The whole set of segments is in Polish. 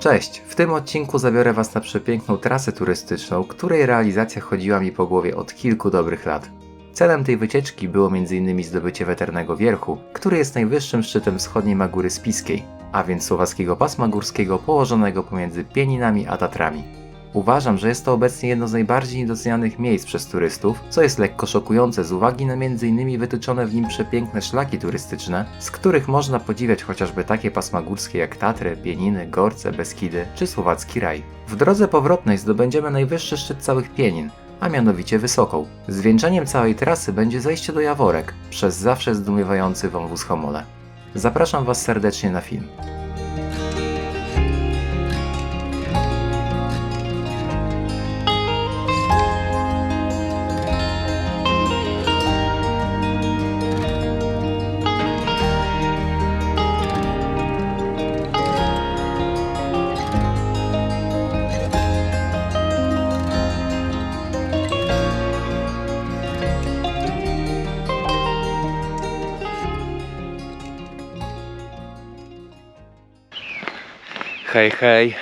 Cześć! W tym odcinku zabiorę Was na przepiękną trasę turystyczną, której realizacja chodziła mi po głowie od kilku dobrych lat. Celem tej wycieczki było m.in. zdobycie Weternego Wierchu, który jest najwyższym szczytem wschodniej Magóry Spiskiej, a więc słowackiego pasma górskiego położonego pomiędzy Pieninami a Tatrami. Uważam, że jest to obecnie jedno z najbardziej niedocenianych miejsc przez turystów, co jest lekko szokujące z uwagi na m.in. wytyczone w nim przepiękne szlaki turystyczne, z których można podziwiać chociażby takie pasma górskie jak Tatry, Pieniny, Gorce, Beskidy czy Słowacki Raj. W drodze powrotnej zdobędziemy najwyższy szczyt całych Pienin, a mianowicie Wysoką. Zwieńczeniem całej trasy będzie zejście do Jaworek przez zawsze zdumiewający wąwóz Homole. Zapraszam Was serdecznie na film. Hej, hej!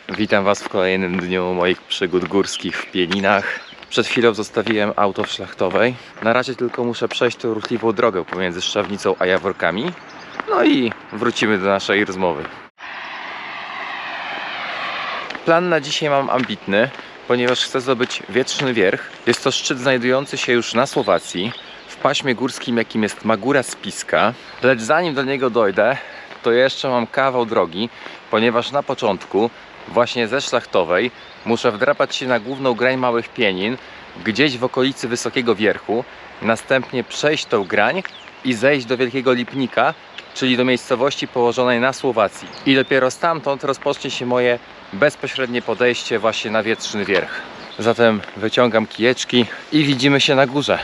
Witam Was w kolejnym dniu moich przygód górskich w Pieninach. Przed chwilą zostawiłem auto w Szlachtowej. Na razie tylko muszę przejść tą ruchliwą drogę pomiędzy Szczawnicą a Jaworkami. No i wrócimy do naszej rozmowy. Plan na dzisiaj mam ambitny, ponieważ chcę zdobyć Wietrzny Wierch. Jest to szczyt znajdujący się już na Słowacji, w paśmie górskim jakim jest Magóra Spiska. Lecz zanim do niego dojdę, to jeszcze mam kawał drogi, ponieważ na początku, właśnie ze Szlachtowej, muszę wdrapać się na główną grań Małych Pienin, gdzieś w okolicy Wysokiego Wierchu, następnie przejść tą grań i zejść do Wielkiego Lipnika, czyli do miejscowości położonej na Słowacji. I dopiero stamtąd rozpocznie się moje bezpośrednie podejście właśnie na Wietrzny Wierch. Zatem wyciągam kijeczki i widzimy się na górze.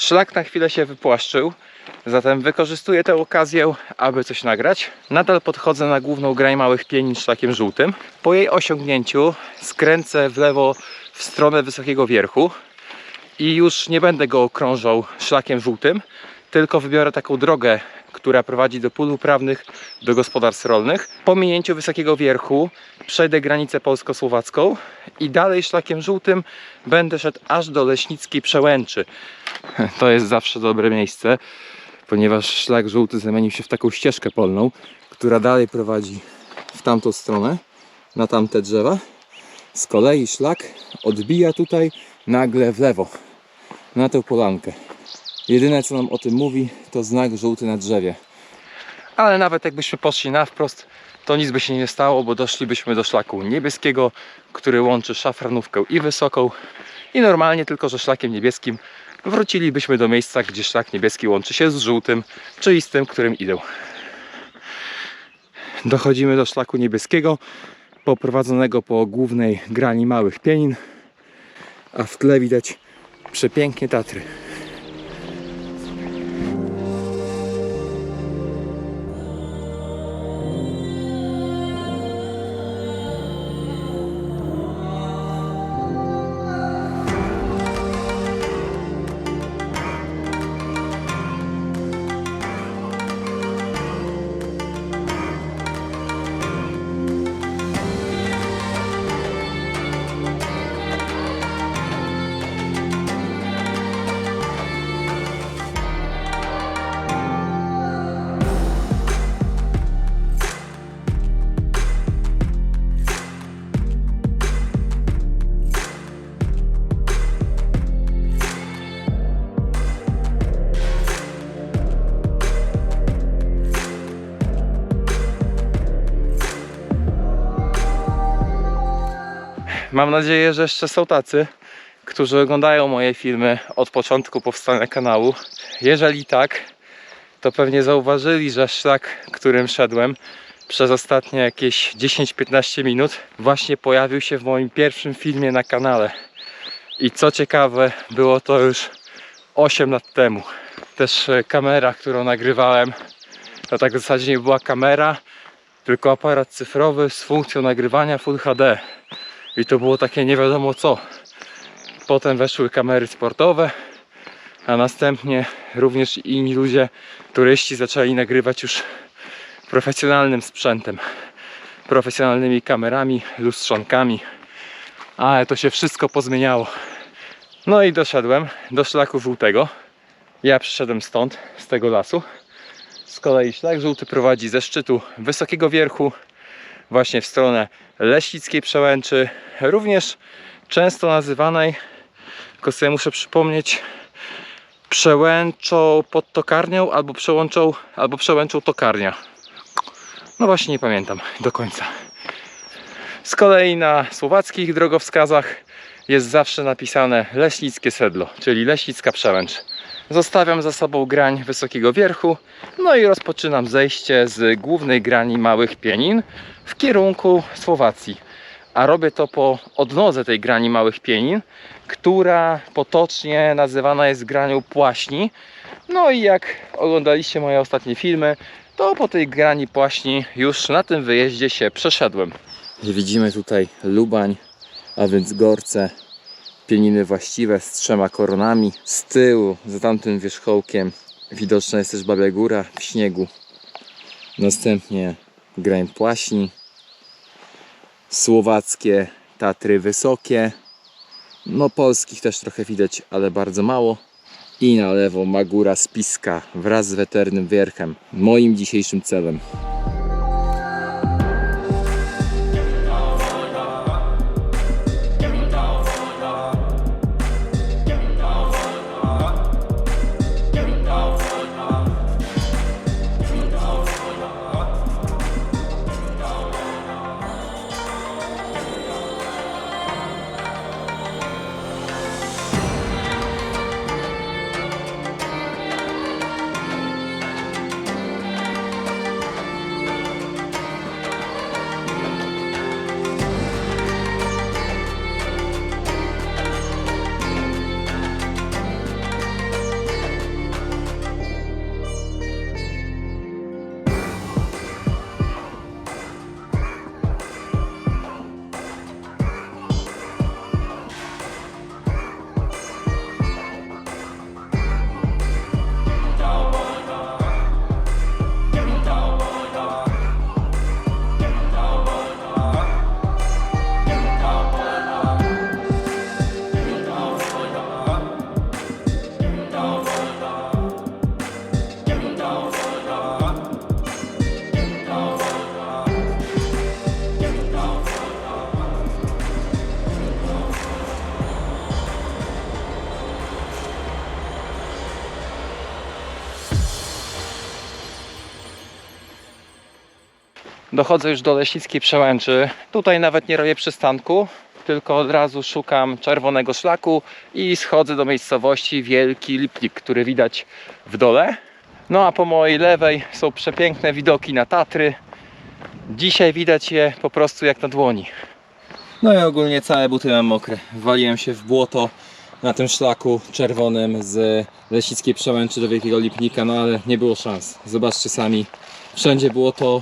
Szlak na chwilę się wypłaszczył, zatem wykorzystuję tę okazję, aby coś nagrać. Nadal podchodzę na główną grań Małych Pienin szlakiem żółtym. Po jej osiągnięciu skręcę w lewo w stronę Wysokiego Wierchu i już nie będę go okrążał szlakiem żółtym, tylko wybiorę taką drogę, która prowadzi do pól uprawnych, do gospodarstw rolnych. Po minięciu Wysokiego Wierchu przejdę granicę polsko-słowacką i dalej szlakiem żółtym będę szedł aż do Leśnickiej Przełęczy. To jest zawsze dobre miejsce, ponieważ szlak żółty zamienił się w taką ścieżkę polną, która dalej prowadzi w tamtą stronę, na tamte drzewa. Z kolei szlak odbija tutaj nagle w lewo, na tę polankę. Jedyne co nam o tym mówi, to znak żółty na drzewie. Ale nawet jakbyśmy poszli na wprost, to nic by się nie stało, bo doszlibyśmy do szlaku niebieskiego, który łączy Szafranówkę i Wysoką. I normalnie, tylko że szlakiem niebieskim, wrócilibyśmy do miejsca, gdzie szlak niebieski łączy się z żółtym, czyli z tym, którym idę. Dochodzimy do szlaku niebieskiego, poprowadzonego po głównej grani Małych Pienin, a w tle widać przepięknie Tatry. Mam nadzieję, że jeszcze są tacy, którzy oglądają moje filmy od początku powstania kanału. Jeżeli tak, to pewnie zauważyli, że szlak, którym szedłem przez ostatnie jakieś 10-15 minut właśnie pojawił się w moim pierwszym filmie na kanale. I co ciekawe, było to już 8 lat temu. Też kamera, którą nagrywałem, to tak w zasadzie nie była kamera, tylko aparat cyfrowy z funkcją nagrywania Full HD. I to było takie nie wiadomo co. Potem weszły kamery sportowe, a następnie również inni ludzie, turyści, zaczęli nagrywać już profesjonalnym sprzętem, profesjonalnymi kamerami, lustrzankami, ale to się wszystko pozmieniało. No i doszedłem do szlaku żółtego. Ja przyszedłem stąd, z tego lasu. Z kolei szlak żółty prowadzi ze szczytu Wysokiego Wierchu właśnie w stronę Leśnickiej Przełęczy, również często nazywanej, tylko sobie muszę przypomnieć, Przełęczą pod Tokarnią albo Przełęczą Tokarnia. No właśnie nie pamiętam do końca. Z kolei na słowackich drogowskazach jest zawsze napisane Leśnickie Sedlo, czyli Leśnicka Przełęcz. Zostawiam za sobą grań Wysokiego Wierchu, no i rozpoczynam zejście z głównej grani Małych Pienin w kierunku Słowacji. A robię to po odnodze tej grani Małych Pienin, która potocznie nazywana jest granią Płaśni. No i jak oglądaliście moje ostatnie filmy, to po tej grani Płaśni już na tym wyjeździe się przeszedłem. Widzimy tutaj Lubań, a więc Gorce, pieniny właściwe z 3 koronami. Z tyłu, za tamtym wierzchołkiem, widoczna jest też Babia Góra w śniegu. Następnie grań Płaśni, słowackie Tatry Wysokie, no polskich też trochę widać, ale bardzo mało. I na lewo Magóra Spiska wraz z Weternym Wierchem, moim dzisiejszym celem. Dochodzę już do Leśnickiej Przełęczy. Tutaj nawet nie robię przystanku, tylko od razu szukam czerwonego szlaku i schodzę do miejscowości Wielki Lipnik, który widać w dole. No a po mojej lewej są przepiękne widoki na Tatry. Dzisiaj widać je po prostu jak na dłoni. No i ogólnie całe buty mam mokre. Waliłem się w błoto na tym szlaku czerwonym z Leśnickiej Przełęczy do Wielkiego Lipnika, no ale nie było szans. Zobaczcie sami, wszędzie było to.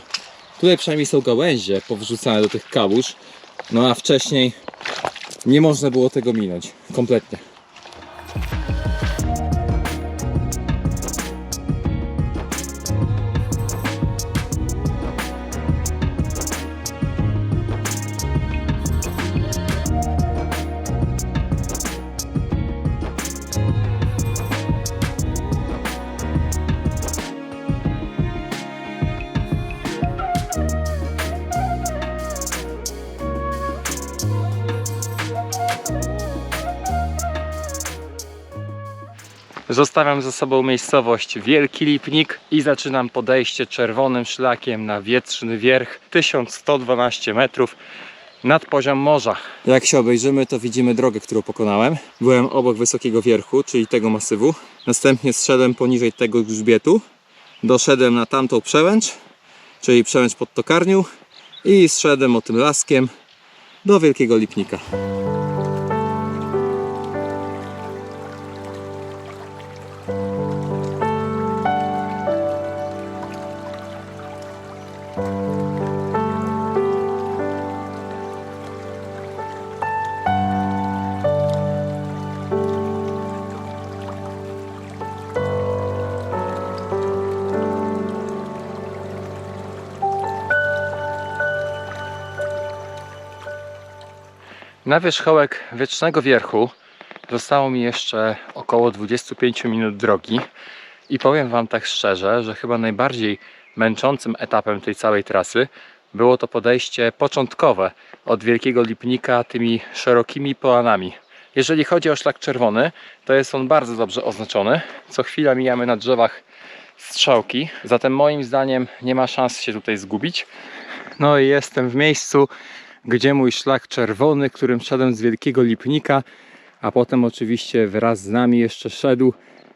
Tutaj przynajmniej są gałęzie powrzucane do tych kałuż, no a wcześniej nie można było tego minąć kompletnie. Zostawiam za sobą miejscowość Wielki Lipnik i zaczynam podejście czerwonym szlakiem na Wietrzny Wierch, 1112 metrów nad poziom morza. Jak się obejrzymy, to widzimy drogę, którą pokonałem. Byłem obok Wysokiego Wierchu, czyli tego masywu. Następnie zszedłem poniżej tego grzbietu. Doszedłem na tamtą przełęcz, czyli przełęcz pod Tokarnią, i zszedłem o tym laskiem do Wielkiego Lipnika. Na wierzchołek Wiecznego Wierchu zostało mi jeszcze około 25 minut drogi i powiem Wam tak szczerze, że chyba najbardziej męczącym etapem tej całej trasy było to podejście początkowe od Wielkiego Lipnika tymi szerokimi polanami. Jeżeli chodzi o szlak czerwony, to jest on bardzo dobrze oznaczony. Co chwila mijamy na drzewach strzałki, zatem moim zdaniem nie ma szans się tutaj zgubić. No i jestem w miejscu, gdzie mój szlak czerwony, którym szedłem z Wielkiego Lipnika, a potem oczywiście wraz z nami jeszcze szedł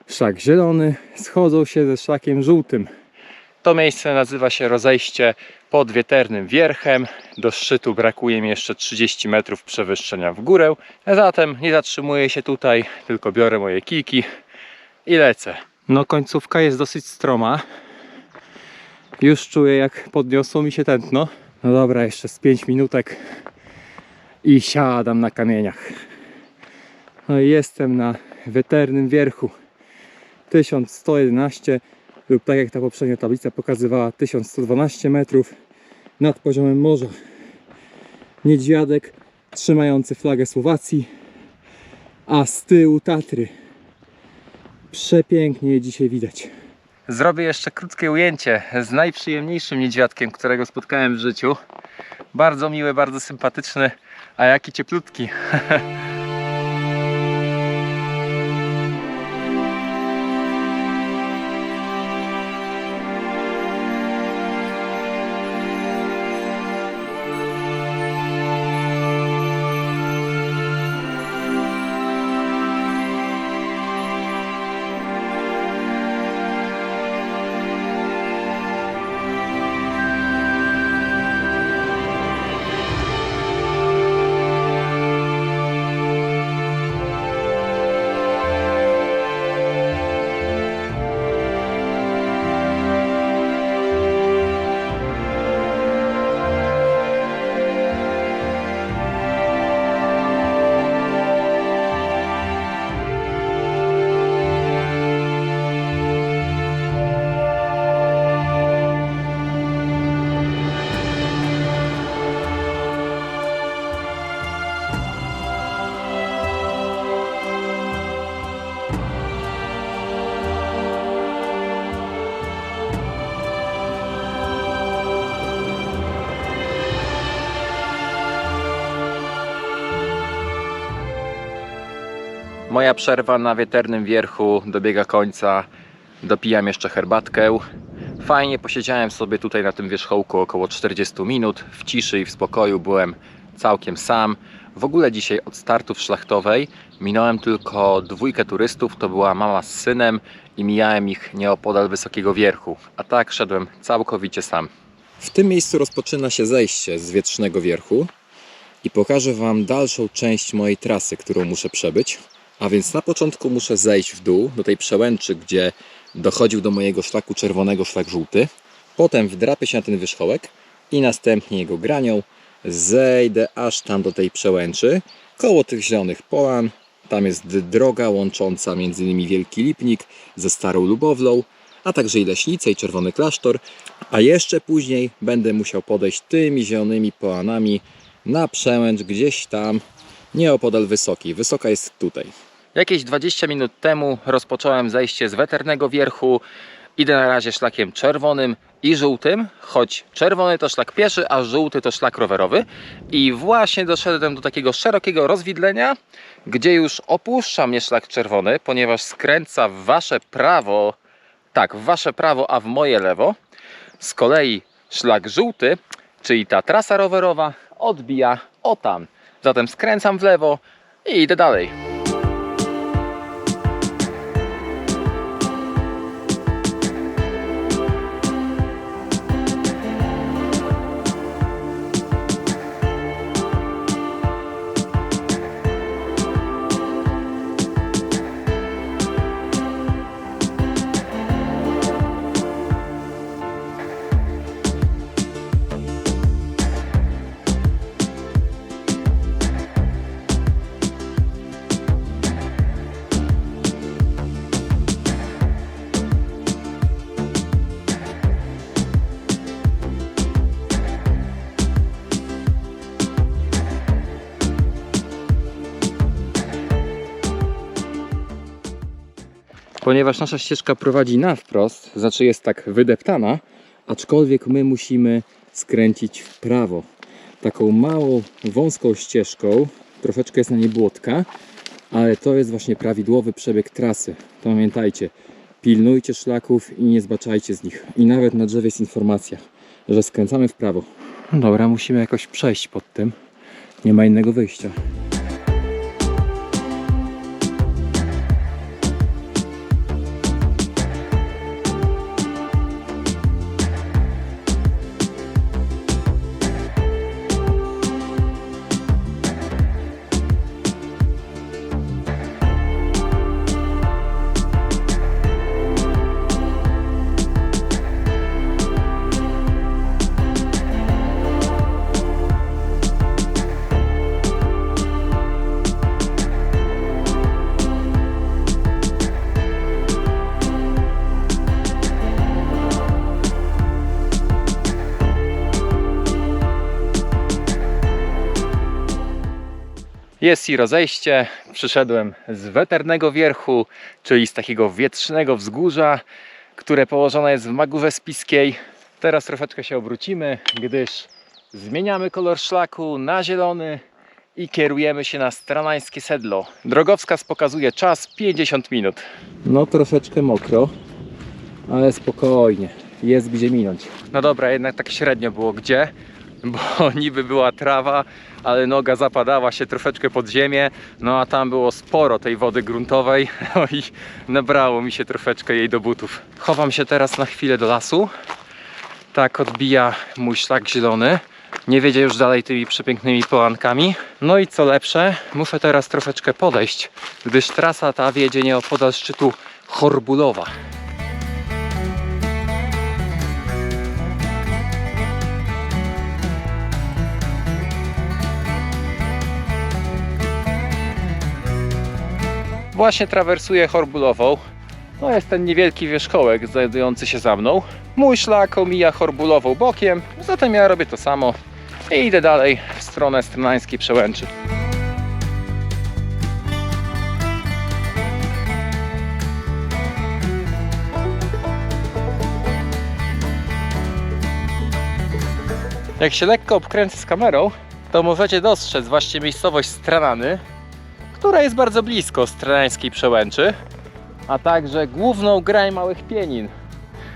szlak zielony, schodzą się ze szlakiem żółtym. To miejsce nazywa się rozejście pod Wieternym Wierchem. Do szczytu brakuje mi jeszcze 30 metrów przewyższenia w górę. Zatem nie zatrzymuję się tutaj, tylko biorę moje kijki i lecę. No końcówka jest dosyć stroma. Już czuję, jak podniosło mi się tętno. No dobra, jeszcze z 5 minutek i siadam na kamieniach. No i jestem na Wieternym Wierchu. 1111 lub tak jak ta poprzednia tablica pokazywała 1112 metrów nad poziomem morza. Niedźwiadek trzymający flagę Słowacji, a z tyłu Tatry. Przepięknie je dzisiaj widać. Zrobię jeszcze krótkie ujęcie z najprzyjemniejszym niedźwiadkiem, którego spotkałem w życiu. Bardzo miły, bardzo sympatyczny, a jaki cieplutki. Moja przerwa na Wieternym Wierchu dobiega końca. Dopijam jeszcze herbatkę. Fajnie posiedziałem sobie tutaj na tym wierzchołku około 40 minut. W ciszy i w spokoju byłem całkiem sam. W ogóle dzisiaj od startów szlachtowej minąłem tylko 2 turystów. To była mama z synem i mijałem ich nieopodal Wysokiego Wierchu. A tak szedłem całkowicie sam. W tym miejscu rozpoczyna się zejście z Wietrznego Wierchu i pokażę Wam dalszą część mojej trasy, którą muszę przebyć. A więc na początku muszę zejść w dół do tej przełęczy, gdzie dochodził do mojego szlaku czerwonego szlak żółty. Potem wdrapię się na ten wierzchołek i następnie jego granią zejdę aż tam do tej przełęczy, koło tych zielonych polan. Tam jest droga łącząca m.in. Wielki Lipnik ze Starą Lubowlą, a także i Leśnice i Czerwony Klasztor. A jeszcze później będę musiał podejść tymi zielonymi polanami na przełęcz gdzieś tam nieopodal Wysokiej. Wysoka jest tutaj. Jakieś 20 minut temu rozpocząłem zejście z Wieternego Wierchu. Idę na razie szlakiem czerwonym i żółtym, choć czerwony to szlak pieszy, a żółty to szlak rowerowy. I właśnie doszedłem do takiego szerokiego rozwidlenia, gdzie już opuszcza mnie szlak czerwony, ponieważ skręca w wasze prawo, tak, w wasze prawo, a w moje lewo. Z kolei szlak żółty, czyli ta trasa rowerowa, odbija o tam. Zatem skręcam w lewo i idę dalej. ponieważ nasza ścieżka prowadzi na wprost, znaczy jest tak wydeptana, aczkolwiek my musimy skręcić w prawo. Taką małą, wąską ścieżką, troszeczkę jest na niej błotka, ale to jest właśnie prawidłowy przebieg trasy. Pamiętajcie, pilnujcie szlaków i nie zbaczajcie z nich. I nawet na drzewie jest informacja, że skręcamy w prawo. No dobra, musimy jakoś przejść pod tym. Nie ma innego wyjścia. Jest i rozejście. Przyszedłem z Weternego Wierchu, czyli z takiego wietrznego wzgórza, które położone jest w Magórze Spiskiej. Teraz troszeczkę się obrócimy, gdyż zmieniamy kolor szlaku na zielony i kierujemy się na Stranańskie Sedlo. Drogowskaz pokazuje czas 50 minut. No troszeczkę mokro, ale spokojnie, jest gdzie minąć. No dobra, jednak tak średnio było gdzie, bo niby była trawa, ale noga zapadała się troszeczkę pod ziemię, no a tam było sporo tej wody gruntowej, no i nabrało mi się troszeczkę jej do butów. Chowam się teraz na chwilę do lasu. Tak odbija mój szlak zielony. Nie wiedzie już dalej tymi przepięknymi połankami. No i co lepsze, muszę teraz troszeczkę podejść, gdyż trasa ta wiedzie nieopodal szczytu Chorbulowa. Właśnie trawersuję Chorbulową. To jest ten niewielki wierzchołek znajdujący się za mną. Mój szlak omija Chorbulową bokiem, zatem ja robię to samo i idę dalej w stronę Stranańskiej Przełęczy. Jak się lekko obkręcę z kamerą, to możecie dostrzec właśnie miejscowość Stranany, która jest bardzo blisko Stranańskiej Przełęczy, a także główną grań Małych Pienin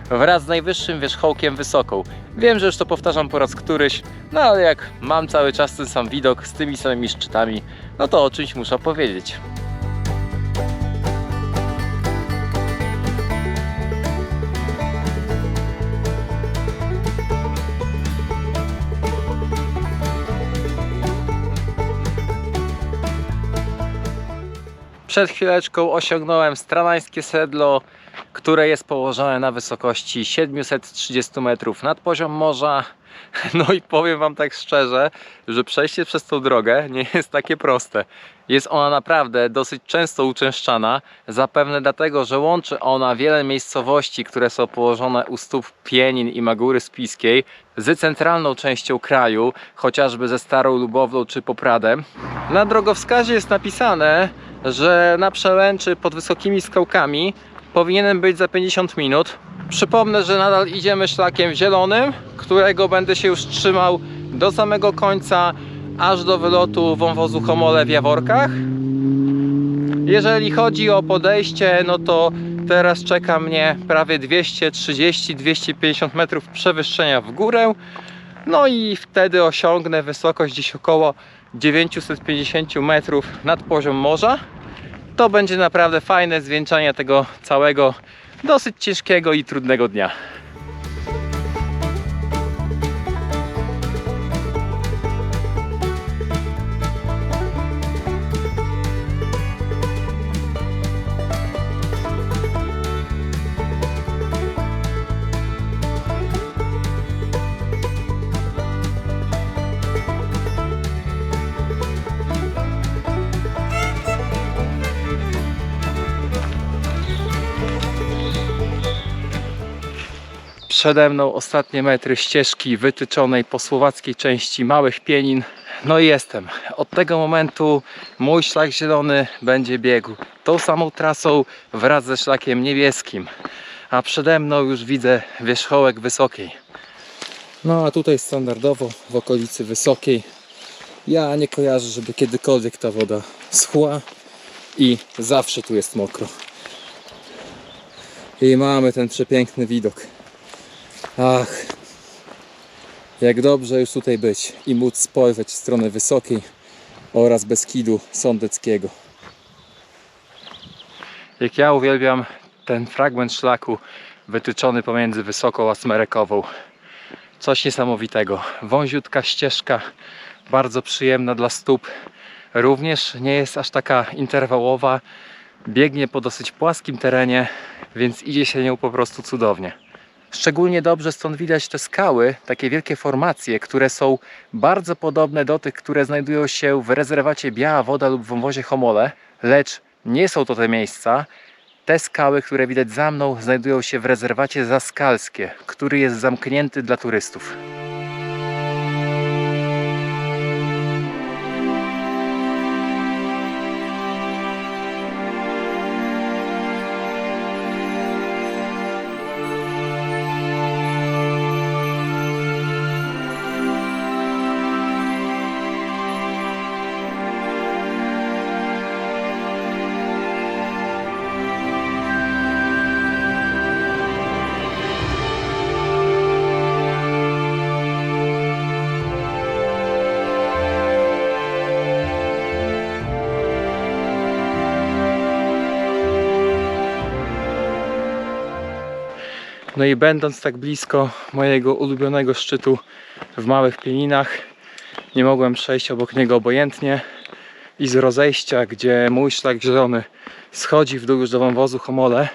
wraz z najwyższym wierzchołkiem Wysoką. Wiem, że już to powtarzam po raz któryś, no ale jak mam cały czas ten sam widok z tymi samymi szczytami, no to o czymś muszę powiedzieć. Przed chwileczką osiągnąłem Stranańskie Sedlo, które jest położone na wysokości 730 metrów nad poziom morza. No i powiem wam tak szczerze, że przejście przez tą drogę nie jest takie proste. Jest ona naprawdę dosyć często uczęszczana, zapewne dlatego, że łączy ona wiele miejscowości, które są położone u stóp Pienin i Magóry Spiskiej z centralną częścią kraju, chociażby ze Starą Lubowlą czy Popradem. Na drogowskazie jest napisane, że na przełęczy pod wysokimi skałkami powinienem być za 50 minut. Przypomnę, że nadal idziemy szlakiem zielonym, którego będę się już trzymał do samego końca, aż do wylotu wąwozu Homole w Jaworkach. Jeżeli chodzi o podejście, no to teraz czeka mnie prawie 230-250 metrów przewyższenia w górę. No i wtedy osiągnę wysokość gdzieś około 950 metrów nad poziom morza. To będzie naprawdę fajne zwieńczenie tego całego dosyć ciężkiego i trudnego dnia. Przede mną ostatnie metry ścieżki wytyczonej po słowackiej części Małych Pienin. No i jestem. Od tego momentu mój szlak zielony będzie biegł tą samą trasą wraz ze szlakiem niebieskim. A przede mną już widzę wierzchołek Wysokiej. No a tutaj standardowo w okolicy Wysokiej ja nie kojarzę, żeby kiedykolwiek ta woda schła i zawsze tu jest mokro. I mamy ten przepiękny widok. Ach, jak dobrze już tutaj być i móc spojrzeć w stronę Wysokiej oraz Beskidu Sądeckiego. Jak ja uwielbiam ten fragment szlaku wytyczony pomiędzy Wysoką a Smerekową. Coś niesamowitego. Wąziutka ścieżka, bardzo przyjemna dla stóp. Również nie jest aż taka interwałowa. Biegnie po dosyć płaskim terenie, więc idzie się nią po prostu cudownie. Szczególnie dobrze stąd widać te skały, takie wielkie formacje, które są bardzo podobne do tych, które znajdują się w rezerwacie Biała Woda lub w wąwozie Homole, lecz nie są to te miejsca. Te skały, które widać za mną, znajdują się w rezerwacie Zaskalskie, który jest zamknięty dla turystów. No i będąc tak blisko mojego ulubionego szczytu w Małych Pieninach, nie mogłem przejść obok niego obojętnie i z rozejścia, gdzie mój szlak zielony schodzi w dół już do wąwozu Homole,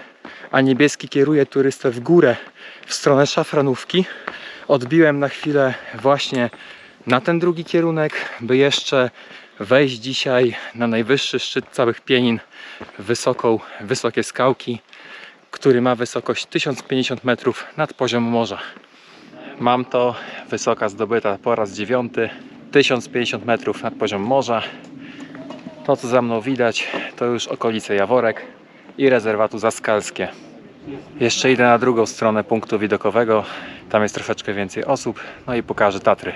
a niebieski kieruje turystę w górę w stronę Szafranówki, odbiłem na chwilę właśnie na ten drugi kierunek, by jeszcze wejść dzisiaj na najwyższy szczyt całych Pienin, Wysokie Skałki, który ma wysokość 1050 metrów nad poziom morza. Mam to, wysoka zdobyta po raz 9, 1050 metrów nad poziom morza. To co za mną widać to już okolice Jaworek i rezerwatu Zaskalskie. Jeszcze idę na drugą stronę punktu widokowego, tam jest troszeczkę więcej osób, no i pokażę Tatry.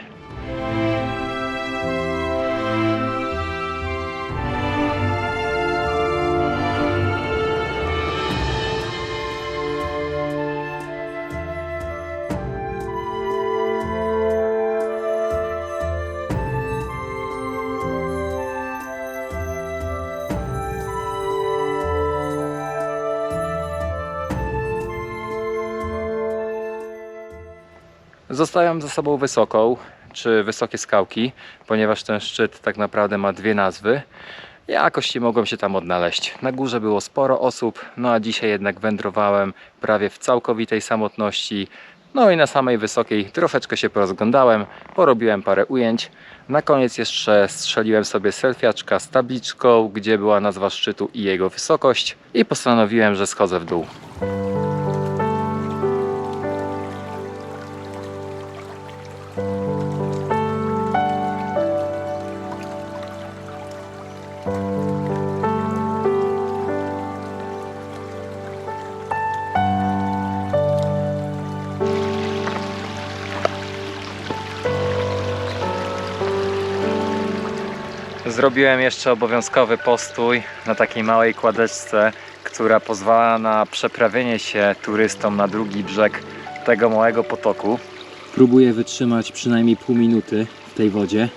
Zostawiam za sobą Wysoką, czy Wysokie Skałki, ponieważ ten szczyt tak naprawdę ma dwie nazwy. Jakoś nie mogłem się tam odnaleźć. Na górze było sporo osób, no a dzisiaj jednak wędrowałem prawie w całkowitej samotności. No i na samej Wysokiej troszeczkę się porozglądałem, porobiłem parę ujęć. Na koniec jeszcze strzeliłem sobie selfiaczka z tabliczką, gdzie była nazwa szczytu i jego wysokość i postanowiłem, że schodzę w dół. Zrobiłem jeszcze obowiązkowy postój na takiej małej kładeczce, która pozwala na przeprawienie się turystom na drugi brzeg tego małego potoku. Próbuję wytrzymać przynajmniej pół minuty w tej wodzie,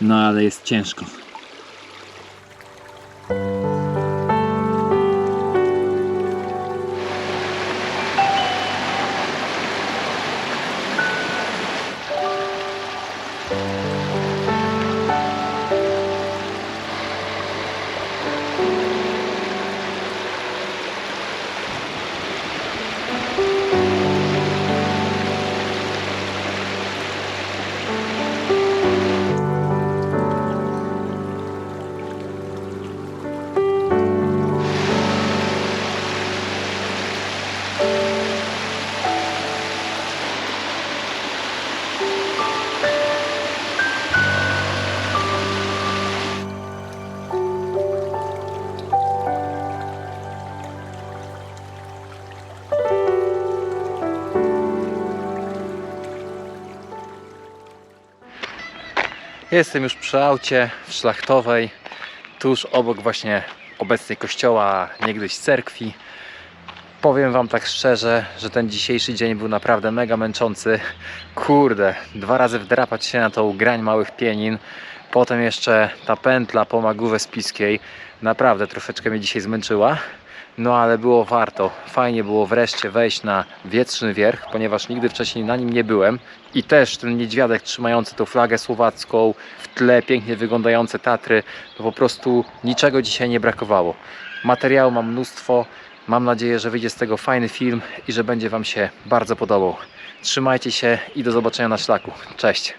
no ale jest ciężko. Jestem już przy aucie w Szlachtowej, tuż obok właśnie obecnej kościoła, niegdyś cerkwi. Powiem wam tak szczerze, że ten dzisiejszy dzień był naprawdę mega męczący. Kurde, 2 razy wdrapać się na tą grań Małych Pienin, potem jeszcze ta pętla po Magówce Spiskiej. Naprawdę troszeczkę mnie dzisiaj zmęczyła. No ale było warto. Fajnie było wreszcie wejść na Wietrzny Wierch, ponieważ nigdy wcześniej na nim nie byłem. I też ten niedźwiadek trzymający tą flagę słowacką, w tle pięknie wyglądające Tatry. To po prostu niczego dzisiaj nie brakowało. Materiału mam mnóstwo. Mam nadzieję, że wyjdzie z tego fajny film i że będzie wam się bardzo podobał. Trzymajcie się i do zobaczenia na szlaku. Cześć!